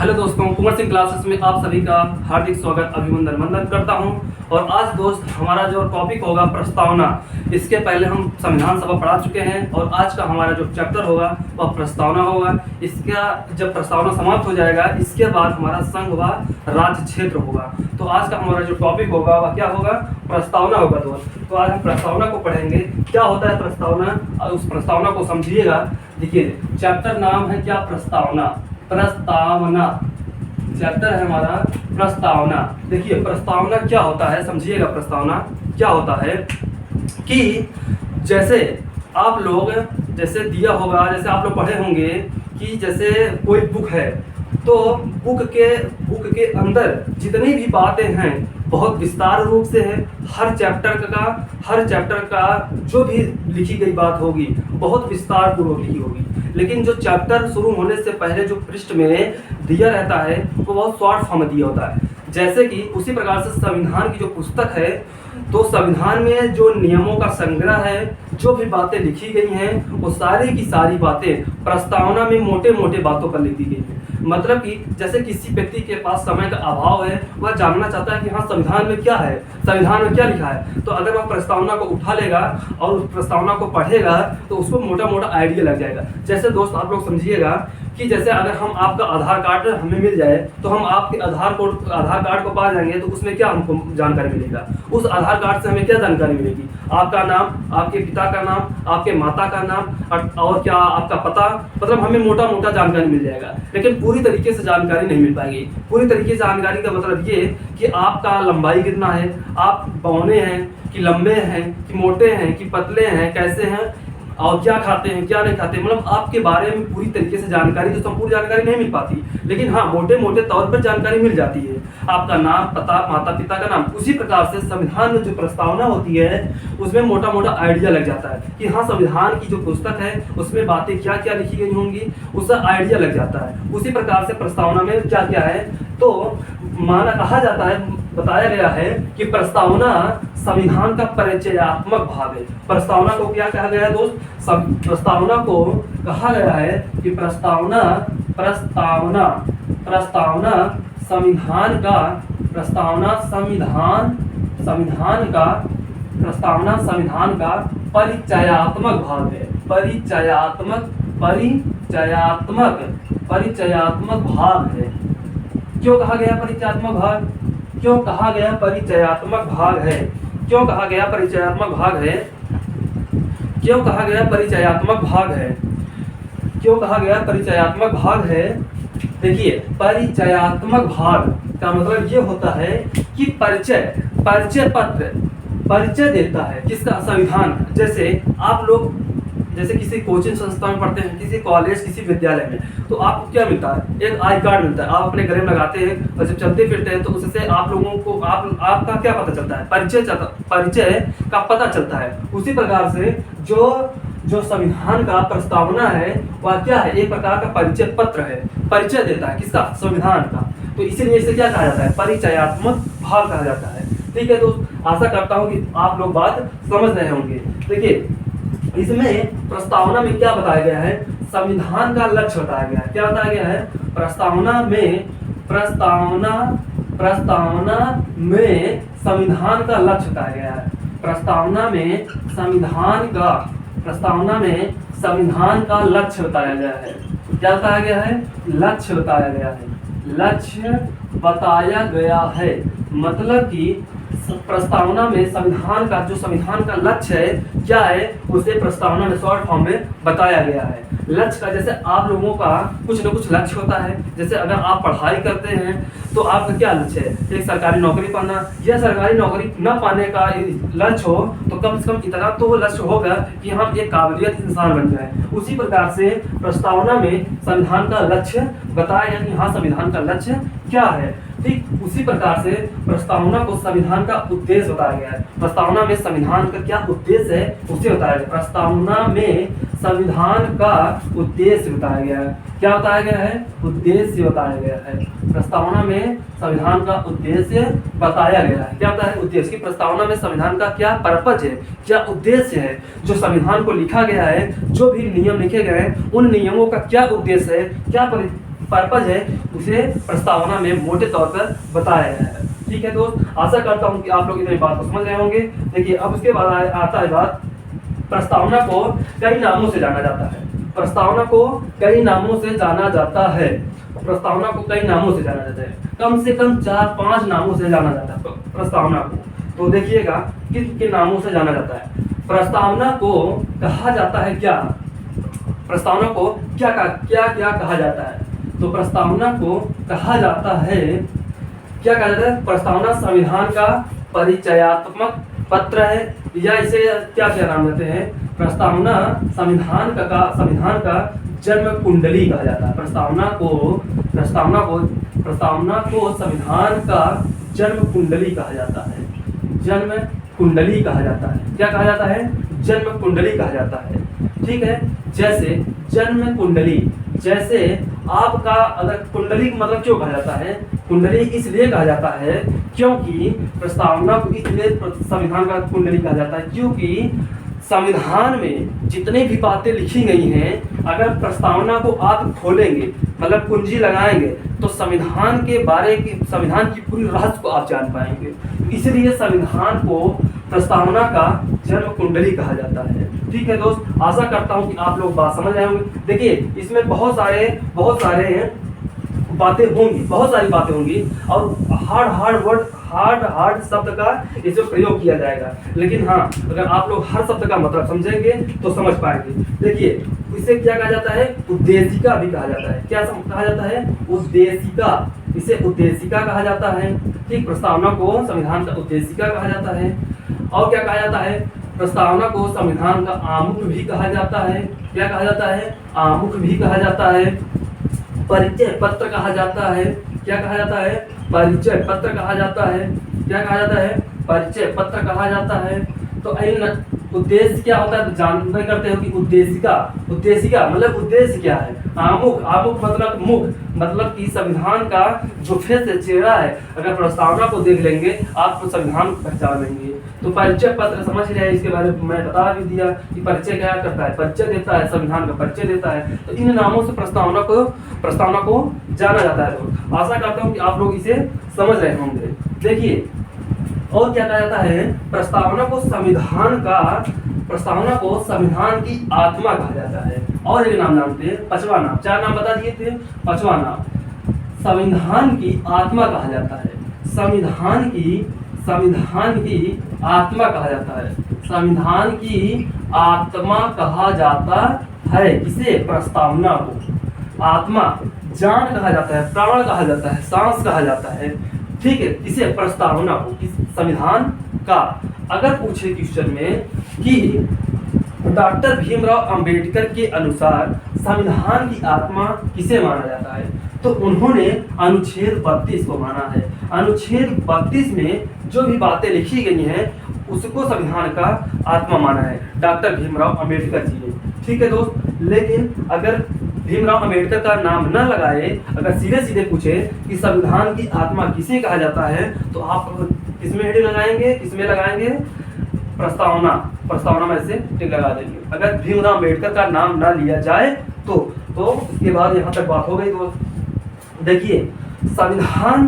Hello दोस्तों, Kunwar Singh classes में आप सभी का हार्दिक स्वागत अभिनंदन वंदन करता हूं। और आज दोस्त हमारा जो टॉपिक होगा प्रस्तावना। इसके पहले हम संविधान सभा पढ़ा चुके हैं और आज का हमारा जो चैप्टर होगा वह प्रस्तावना होगा। इसका जब प्रस्तावना समाप्त हो जाएगा इसके बाद हमारा संघ व राज्य क्षेत्र होगा। तो आज का हमारा जो टॉपिक होगा वह क्या होगा? प्रस्तावना होगा दोस्त। तो आज हम प्रस्तावना को पढ़ेंगे। क्या होता है प्रस्तावना और उस प्रस्तावना को समझिएगा। देखिए, चैप्टर नाम है क्या? प्रस्तावना। प्रस्तावना चैप्टर है हमारा प्रस्तावना। देखिए प्रस्तावना क्या होता है, समझिएगा। प्रस्तावना क्या होता है कि जैसे आप लोग जैसे दिया होगा, जैसे आप लोग पढ़े होंगे कि जैसे कोई बुक है तो बुक के अंदर जितनी भी बातें हैं बहुत विस्तार रूप से है। हर चैप्टर का जो भी लिखी गई बात होगी बहुत विस्तार पूर्वक लिखी होगी। लेकिन जो चैप्टर शुरू होने से पहले जो पृष्ठ में दिया रहता है वो बहुत शॉर्ट फॉर्म में दिया होता है। जैसे कि उसी प्रकार से संविधान की जो पुस्तक है तो संविधान में जो नियमों का संग्रह है, जो भी बातें लिखी गई हैं वो सारी की सारी बातें प्रस्तावना में मोटे मोटे बातों पर लिख दी गई है। मतलब कि जैसे किसी व्यक्ति के पास समय का अभाव है, वह जानना चाहता है कि हाँ संविधान में क्या है, संविधान में क्या लिखा है। तो अगर वह प्रस्तावना को उठा लेगा और उस प्रस्तावना को पढ़ेगा तो उसको मोटा मोटा आइडिया लग जाएगा। जैसे दोस्त आप लोग समझिएगा कि जैसे अगर हम आपका आधार कार्ड हमें मिल जाए तो हम आपके आधार कार्ड को पा जाएंगे तो उसमें क्या हमको जानकारी मिलेगा? उस आधार कार्ड से हमें क्या जानकारी मिलेगी? आपका नाम, आपके पिता का नाम, आपके माता का नाम और क्या आपका पता, मतलब हमें मोटा मोटा जानकारी मिल जाएगा। लेकिन पूरी तरीके से जानकारी नहीं मिल पाएगी। पूरी तरीके से जानकारी का मतलब ये कि आपका लंबाई कितना है, आप बौने हैं कि लंबे हैं कि मोटे हैं कि पतले हैं, कैसे हैं और क्या खाते हैं क्या नहीं खाते, मतलब आपके बारे में पूरी तरीके से जानकारी तो संपूर्ण जानकारी नहीं मिल पाती। लेकिन हाँ मोटे मोटे तौर पर जानकारी मिल जाती है। आपका नाम, पता, माता पिता का नाम। उसी प्रकार से संविधान में जो प्रस्तावना होती है उसमें मोटा मोटा आइडिया लग जाता है कि हाँ संविधान की जो पुस्तक है उसमें बातें क्या क्या लिखी गई होंगी, उसका आइडिया लग जाता है। उसी प्रकार से प्रस्तावना में क्या क्या है तो माना कहा जाता है, बताया गया है कि प्रस्तावना संविधान का परिचयात्मक भाग है। प्रस्तावना को क्या कहा गया है दोस्त? प्रस्तावना को कहा गया है कि प्रस्तावना संविधान का परिचयात्मक भाग है। परिचयात्मक भाग है। क्यों कहा गया परिचयात्मक भाग? क्यों कहा गया परिचयात्मक भाग है? क्यों कहा गया परिचयात्मक भाग है? क्यों कहा गया परिचयात्मक भाग है? क्यों कहा गया परिचयात्मक भाग है? देखिए, परिचयात्मक भाग का मतलब ये होता है कि परिचय पत्र परिचय देता है किसका? संविधान। जैसे आप लोग जैसे किसी कोचिंग संस्था में पढ़ते हैं, किसी कॉलेज, किसी विद्यालय में, तो आपको क्या मिलता है? एक आई कार्ड मिलता है। आप अपने गले में लगाते हैं और जब चलते फिरते हैं तो उससे आप लोगों को आपका क्या पता चलता है? परिचय का पता चलता है। उसी प्रकार से जो संविधान का प्रस्तावना है वह क्या है? एक प्रकार का परिचय पत्र है। परिचय देता है किसका? संविधान का। तो इसीलिए इसे क्या कहा जाता है? परिचयात्मक भाग कहा जाता है। ठीक है दोस्त, आशा करता हूँ कि आप लोग बात समझ रहे होंगे। देखिए इसमें प्रस्तावना में क्या बताया गया है? संविधान का लक्ष्य बताया गया है। क्या बताया गया है? प्रस्तावना में संविधान का लक्ष्य बताया गया है। प्रस्तावना में संविधान का लक्ष्य बताया गया है। क्या बताया गया है? लक्ष्य बताया गया है। लक्ष्य बताया गया है मतलब कि प्रस्तावना में संविधान का लक्ष्य है क्या है उसे प्रस्तावना में शॉर्ट फॉर्म में बताया गया है। लक्ष्य का जैसे आप लोगों का कुछ न कुछ लक्ष्य होता है। जैसे अगर आप पढ़ाई करते हैं तो आपका क्या लक्ष्य है? एक सरकारी नौकरी पाना। या सरकारी नौकरी न पाने का लक्ष्य हो तो कम से कम इतना तो वो लक्ष्य होगा कि हम एक काबिलियत इंसान बन जाए। उसी प्रकार से प्रस्तावना में संविधान का लक्ष्य बताया गया कि हाँ संविधान का लक्ष्य क्या है। ठीक उसी प्रकार से प्रस्तावना को संविधान का उद्देश्य बताया गया है। प्रस्तावना में संविधान का क्या उद्देश्य है उसे बताया गया। प्रस्तावना में संविधान का उद्देश्य बताया गया है। क्या बताया गया है? उद्देश्य बताया गया है। प्रस्तावना में संविधान का उद्देश्य बताया गया है। क्या बताया है? उद्देश्य की प्रस्तावना में संविधान का क्या पर्पज है, क्या उद्देश्य है। जो संविधान को लिखा गया है, जो भी नियम लिखे गए हैं उन नियमों का क्या उद्देश्य है, क्या पर्पज है उसे प्रस्तावना में मोटे तौर पर बताया गया है। ठीक है दोस्त, आशा करता हूँ कि आप लोग इतनी बात को समझ रहे होंगे। देखिए अब उसके बाद आता है बात, प्रस्तावना को कई नामों से जाना जाता है। प्रस्तावना को कई नामों से जाना जाता है। प्रस्तावना को कई नामों से जाना जाता है, कम से कम 4-5 नामों से जाना जाता है प्रस्तावना को। तो देखिएगा किन किन नामों से जाना जाता है। प्रस्तावना को कहा जाता है क्या, प्रस्तावना को क्या कहा जाता है? तो प्रस्तावना को कहा जाता है, क्या कहा जाता है? प्रस्तावना संविधान का परिचयात्मक पत्र है, या इसे क्या नाम देते हैं? प्रस्तावना संविधान का जन्म कुंडली कहा जाता है। प्रस्तावना को संविधान का जन्म कुंडली कहा जाता है। जन्म कुंडली कहा जाता है। क्या कहा जाता है? जन्म कुंडली कहा जाता है। ठीक है, जैसे जन्म कुंडली, जैसे आपका अगर कुंडली मतलब क्यों कहा जाता है? कुंडली इसलिए कहा जाता है क्योंकि प्रस्तावना को इसलिए संविधान का कुंडली कहा जाता है क्योंकि संविधान में जितनी भी बातें लिखी गई हैं, अगर प्रस्तावना को आप खोलेंगे मतलब कुंजी लगाएंगे तो संविधान की पूरी रहस्य को आप जान पाएंगे। इसलिए संविधान को प्रस्तावना का जन्म कुंडली कहा जाता है। ठीक है दोस्त, आशा करता हूं कि आप लोग बात समझ आए होंगे। देखिए इसमें बहुत सारे बातें होंगी, बहुत सारी बातें होंगी और हार्ड शब्द का इसमें प्रयोग किया जाएगा, लेकिन हाँ अगर आप लोग हर शब्द का मतलब समझेंगे तो समझ पाएंगे। देखिए इसे क्या कहा जाता है? उद्देशिका भी कहा जाता है। क्या कहा जाता है? उद्देशिका। इसे उद्देशिका कहा जाता है। ठीक, प्रस्तावना को संविधान का उद्देशिका कहा जाता है। और क्या कहा जाता है? प्रस्तावना को संविधान का आमुख भी कहा जाता है। क्या कहा जाता है? आमुख भी कहा जाता है। परिचय पत्र कहा जाता है। क्या कहा जाता है? परिचय पत्र कहा जाता है। क्या कहा जाता है? परिचय पत्र कहा जाता है। तो इन उद्देश्य क्या होता है तो जानते करते हो कि उद्देशिका मतलब उद्देश्य क्या है? आमुख मतलब मुख, मतलब कि संविधान का जो फेस है, चेहरा है, अगर प्रस्तावना को देख लेंगे आप तो संविधान को पहचान लेंगे। तो परिचय पत्र समझ रहे हैं, इसके बारे में मैं बता भी दिया कि परिचय क्या करता है? परिचय देता है, संविधान का परिचय देता है। तो इन नामों से प्रस्तावना को जाना जाता है। तो आशा करता हूँ कि आप लोग इसे समझ रहे होंगे। देखिए और क्या कहा जाता है? प्रस्तावना को संविधान की आत्मा कहा जाता है। और एक नाम जानते हैं, 5वां नाम, 4 नाम बता दिए थे, 5वां नाम संविधान की आत्मा कहा जाता है। संविधान की आत्मा कहा जाता है। संविधान की आत्मा कहा जाता है किसे? प्रस्तावना को। आत्मा, जान कहा जाता है, प्राण कहा जाता है, सांस कहा जाता है। ठीक है, इसे प्रस्तावना को, इस संविधान का। अगर पूछे क्वेश्चन में कि डॉक्टर भीमराव अंबेडकर के अनुसार संविधान की आत्मा किसे माना जाता है, तो उन्होंने अनुच्छेद 32 को माना है। अनुच्छेद 32 में जो भी बातें लिखी गई हैं उसको संविधान का आत्मा माना है डॉक्टर भीमराव अंबेडकर जी ने। ठीक है दोस्त, लेकिन अगर भीमराव अंबेडकर का नाम न लगाए, अगर सीधे पूछे कि संविधान की आत्मा किसे कहा जाता है, तो आप किसमें हेडिंग लगाएंगे? किसमें लगाएंगे? प्रस्तावना में से टिक लगा देंगे। अगर भीमराव अंबेडकर का नाम ना लिया जाए तो उसके बाद यहाँ तक बात हो गई। तो देखिए संविधान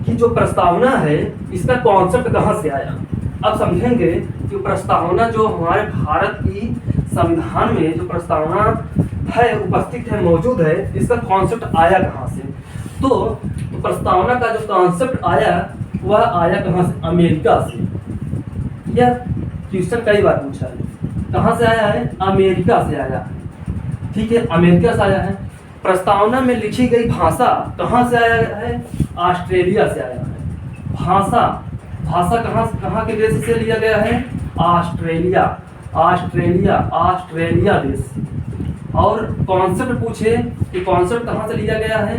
की जो प्रस्तावना है इसका कॉन्सेप्ट कहाँ से आया, अब समझेंगे कि प्रस्तावना जो हमारे भारत की संविधान में जो प्रस्तावना है, उपस्थित है, मौजूद है, इसका कॉन्सेप्ट आया कहाँ से? तो प्रस्तावना का जो कॉन्सेप्ट आया वह आया कहाँ से? अमेरिका से। यह क्वेश्चन कई बार पूछा है, कहाँ से आया है? अमेरिका से आया है। ठीक है, अमेरिका से आया है। प्रस्तावना में लिखी गई भाषा कहाँ से आया है? ऑस्ट्रेलिया से आया है। भाषा कहाँ के देश से लिया गया है? ऑस्ट्रेलिया देश। और कॉन्सेप्ट पूछे कि कॉन्सेप्ट कहाँ से लिया गया है?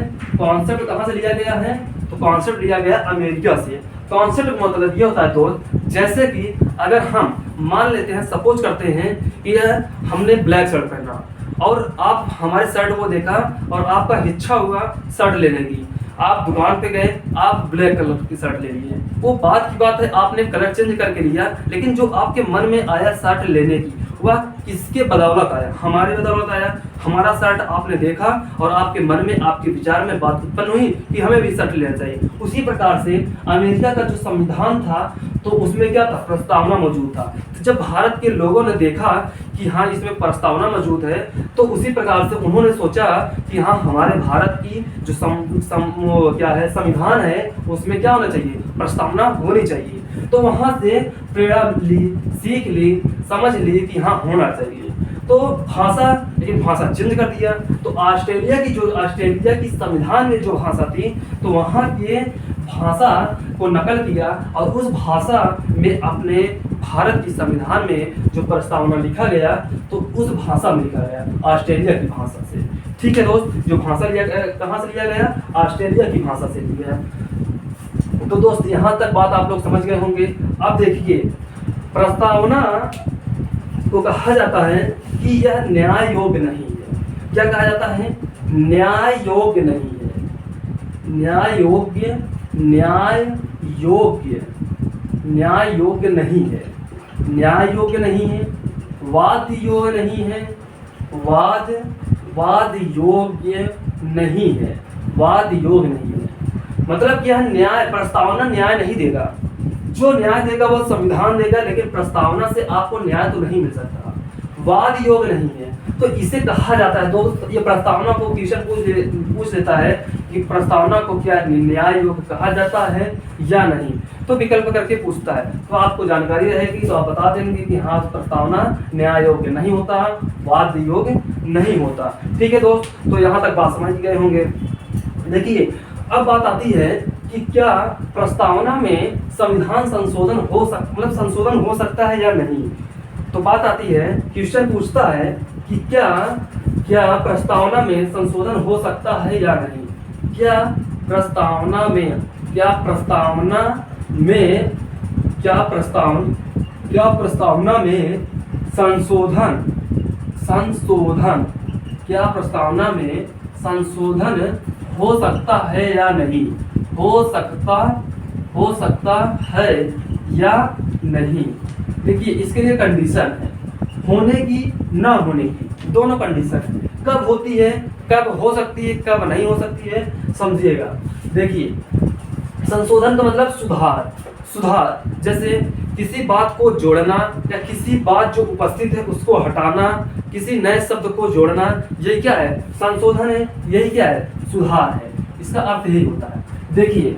तो कॉन्सेप्ट लिया गया अमेरिका से। कॉन्सेप्ट मतलब ये होता है दोस्त, जैसे कि अगर हम मान लेते हैं, सपोज करते हैं कि हमने ब्लैक शर्ट पहना और आप हमारे शर्ट को देखा और आपका इच्छा हुआ शर्ट लेने की, आप दुकान पे गए, आप ब्लैक कलर की शर्ट ले लिए, वो बात की बात है, आपने कलर चेंज करके लिया, लेकिन जो आपके मन में आया शर्ट लेने की, वह किसके बदौलत आया? हमारे बदौलत आया। हमारा शर्ट आपने देखा और आपके मन में, आपके विचार में बात उत्पन्न हुई कि हमें भी शर्ट लेना चाहिए। उसी प्रकार से अमेरिका का जो संविधान था, तो उसमें क्या था? प्रस्तावना मौजूद था। तो जब भारत के लोगों ने देखा कि हाँ इसमें प्रस्तावना मौजूद है, तो उसी प्रकार से उन्होंने सोचा कि हाँ हमारे भारत की जो संविधान है, उसमें क्या होना चाहिए? प्रस्तावना होनी चाहिए। तो वहां से प्रेरणा ली, सीख ली, समझ ली कि हाँ होना चाहिए। तो भाषा, लेकिन भाषा चेंज कर दिया। तो ऑस्ट्रेलिया की संविधान में जो भाषा थी, तो वहाँ के भाषा को नकल किया और उस भाषा में अपने भारत की संविधान में जो प्रस्तावना लिखा गया, तो उस भाषा में लिखा गया, ऑस्ट्रेलिया की भाषा से। ठीक है दोस्त, जो भाषा लिया कहाँ से लिया गया? ऑस्ट्रेलिया की भाषा से लिया गया। तो दोस्त यहाँ तक बात आप लोग समझ गए होंगे। अब देखिए, प्रस्तावना को कहा जाता है कि यह न्याय योग्य नहीं है। क्या कहा जाता है? न्याय योग्य नहीं है। न्याय योग्य, न्याय योग्य, न्याय योग्य नहीं है। न्याय योग्य नहीं है, वाद योग्य नहीं है, वाद योग्य नहीं है, वाद योग्य नहीं है। मतलब यह न्याय, प्रस्तावना न्याय नहीं देगा। जो न्याय देगा वो संविधान देगा, लेकिन प्रस्तावना से आपको न्याय तो नहीं मिल सकता। वाद योग्य नहीं है, तो इसे कहा जाता है दोस्त, ये प्रस्तावना को क्वेश्चन पूछ लेता है कि प्रस्तावना को क्या न्याय योग्य कहा जाता है या नहीं, तो विकल्प करके पूछता है। तो आपको जानकारी रहेगी तो आप बता देंगे कि हाँ प्रस्तावना न्याय योग्य नहीं होता, वाद योग्य नहीं होता। ठीक है दोस्त, तो यहाँ तक बात समझ गए होंगे। देखिए, अब बात आती है कि क्या प्रस्तावना में संविधान संशोधन संशोधन हो सकता है या नहीं। तो बात आती है, क्वेश्चन पूछता है कि क्या प्रस्तावना में संशोधन हो सकता है या नहीं। क्या प्रस्तावना में संशोधन हो सकता है या नहीं। हो सकता है या नहीं। देखिए, इसके लिए कंडीशन है, होने की ना होने की, दोनों कंडीशन है। कब होती है, कब हो सकती है, कब नहीं हो सकती है, समझिएगा। देखिए, संशोधन का मतलब सुधार, जैसे किसी बात को जोड़ना या किसी बात जो उपस्थित है उसको हटाना, किसी नए शब्द को जोड़ना, यही क्या है? संशोधन है। यही क्या है? सुधार है। इसका अर्थ यही होता है। देखिए,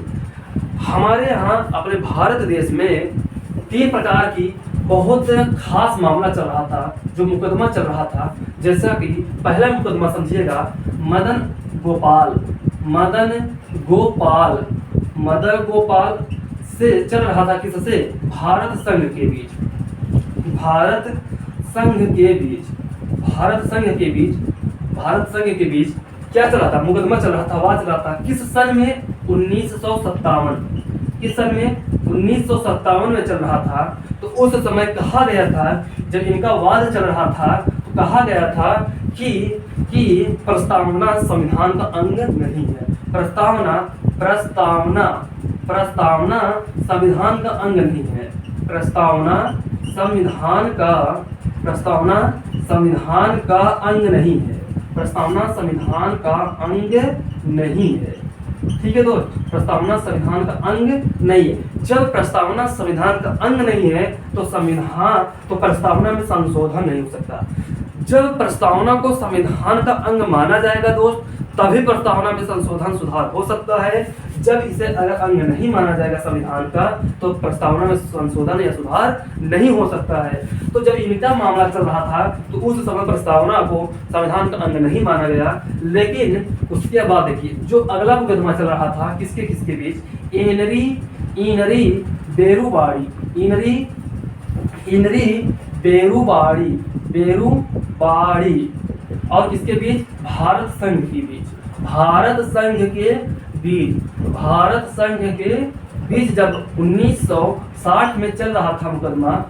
हमारे यहाँ अपने भारत देश में 3 प्रकार की बहुत खास मामला चल रहा था, जो मुकदमा चल रहा था। जैसा कि पहला मुकदमा समझिएगा, मदन गोपाल से चल रहा था। किससे? भारत संघ के बीच क्या चल रहा था? मुकदमा चल रहा था, वाद चल रहा था। किस सन में? 1957। किस सन में? 1957 में चल रहा था। तो उस समय कहा गया था, जब इनका वाद चल रहा था, तो कहा गया था कि प्रस्तावना संविधान का अंग नहीं है। प्रस्तावना संविधान का अंग नहीं है। प्रस्तावना संविधान का अंग नहीं है। प्रस्तावना संविधान का अंग नहीं है। ठीक है दोस्त, प्रस्तावना संविधान का अंग नहीं है। जब प्रस्तावना संविधान का अंग नहीं है, तो प्रस्तावना में संशोधन नहीं हो सकता। जब प्रस्तावना को संविधान का अंग माना जाएगा दोस्त, तभी प्रस्तावना में संशोधन सुधार हो सकता है। जब इसे अगर अंग नहीं माना जाएगा संविधान का, तो प्रस्तावना में संशोधन या सुधार नहीं हो सकता है। तो जब इनका मामला चल रहा था, तो उस समय प्रस्तावना को संविधान का अंग नहीं माना गया। लेकिन उसके बाद देखिए, जो अगला मुकदमा चल रहा था, किसके बीच? इनरी बेरूबाड़ी और किसके बीच? भारत संघ के बीच। भारत संघ के बीच जब 1960 में चल रहा था मुकदमा,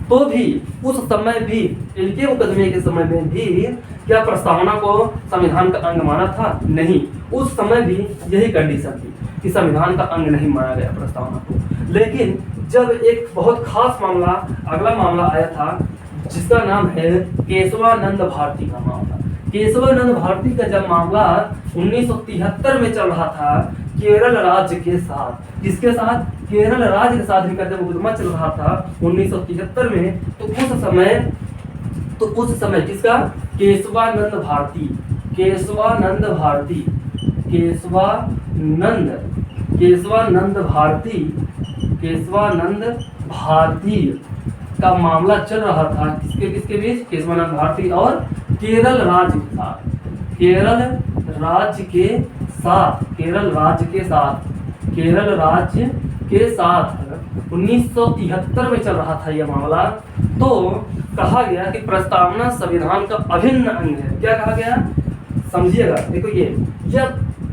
तो भी उस समय भी, इनके मुकदमे के समय में भी क्या प्रस्तावना को संविधान का अंग माना था? नहीं। उस समय भी यही कंडीशन थी कि संविधान का अंग नहीं माना गया प्रस्तावना को। लेकिन जब एक बहुत खास मामला, अगला मामला आया था जिसका नाम है केशवानंद भारती का मामला। केशवानंद भारती का जब मामला 1973 में चल रहा था केरल राज्य के साथ, किसके साथ? केरल राज्य के साथ भी जब मुकदमा चल रहा था 1973 में, तो उस समय किसका? केशवानंद भारती का मामला चल रहा था। किसके बीच? केशवानंद भारती और केरल राज्य के साथ। केरल राज्य के साथ 1973 में चल रहा था यह मामला। तो कहा गया कि प्रस्तावना संविधान का अभिन्न अंग है। क्या कहा गया? समझिएगा, देखो यह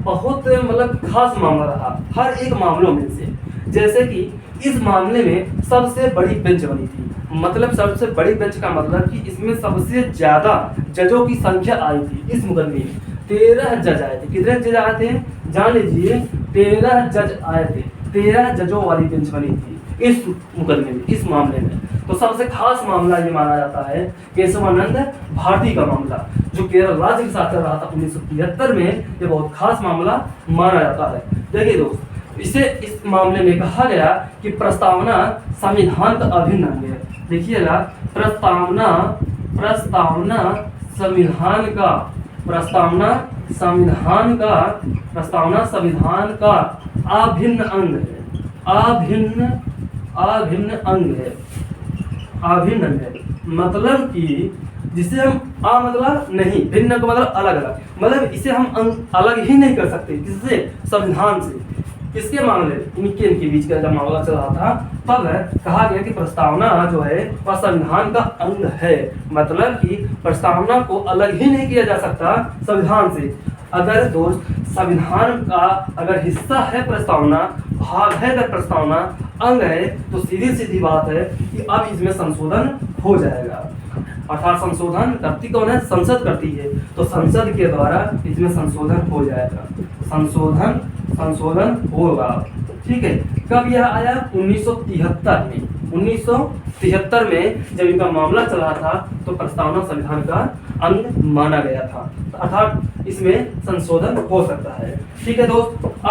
बहुत मतलब खास मामला रहा हर एक मामलों में से। जैसे कि इस मामले में सबसे बड़ी बेंच बनी थी, मतलब सबसे बड़ी बेंच का मतलब कि इसमें सबसे ज्यादा जजों की संख्या आई थी। इस मुकदमे में 13 जज आए थे। कितने जज आए थे? जान लीजिए 13 जज आए थे। 13 जजों वाली बेंच बनी थी इस मुकदमे में, इस मामले में। तो सबसे खास मामला ये माना जाता है केशवानंद भारती का मामला, जो केरल राज्य के साथ चल रहा था 1973 में। ये बहुत खास मामला माना जाता है। देखिए दोस्त, इस मामले में कहा गया कि प्रस्तावना संविधान का अभिन्न अंग है। देखिएगा, प्रस्तावना संविधान का अभिन्न अंग है। अभिन्न अंग है मतलब कि जिसे हम मतलब नहीं, भिन्न का मतलब अलग अलग, मतलब इसे हम अलग ही नहीं कर सकते। किससे? संविधान से। किसके मामले? इनके बीच का जब मामला चल रहा था तब कहा गया कि प्रस्तावना जो है वह संविधान का अंग है। मतलब कि प्रस्तावना को अलग ही नहीं किया जा सकता संविधान से। अगर दोस्त संविधान का अगर हिस्सा है प्रस्तावना, भाग है अगर प्रस्तावना, अंग है, तो सीधी बात है कि अब इसमें संशोधन हो जाएगा। अर्थात संशोधन करती कौन है? संसद करती है। तो संसद के द्वारा इसमें संशोधन हो जाएगा। संशोधन होगा। ठीक है। कब यह आया? 1973 में। 1973 में जब इनका मामला चला था तो प्रस्तावना संविधान का अंग माना गया था। अर्थात इसमें संशोधन हो सकता है। ठीक है दोस्त।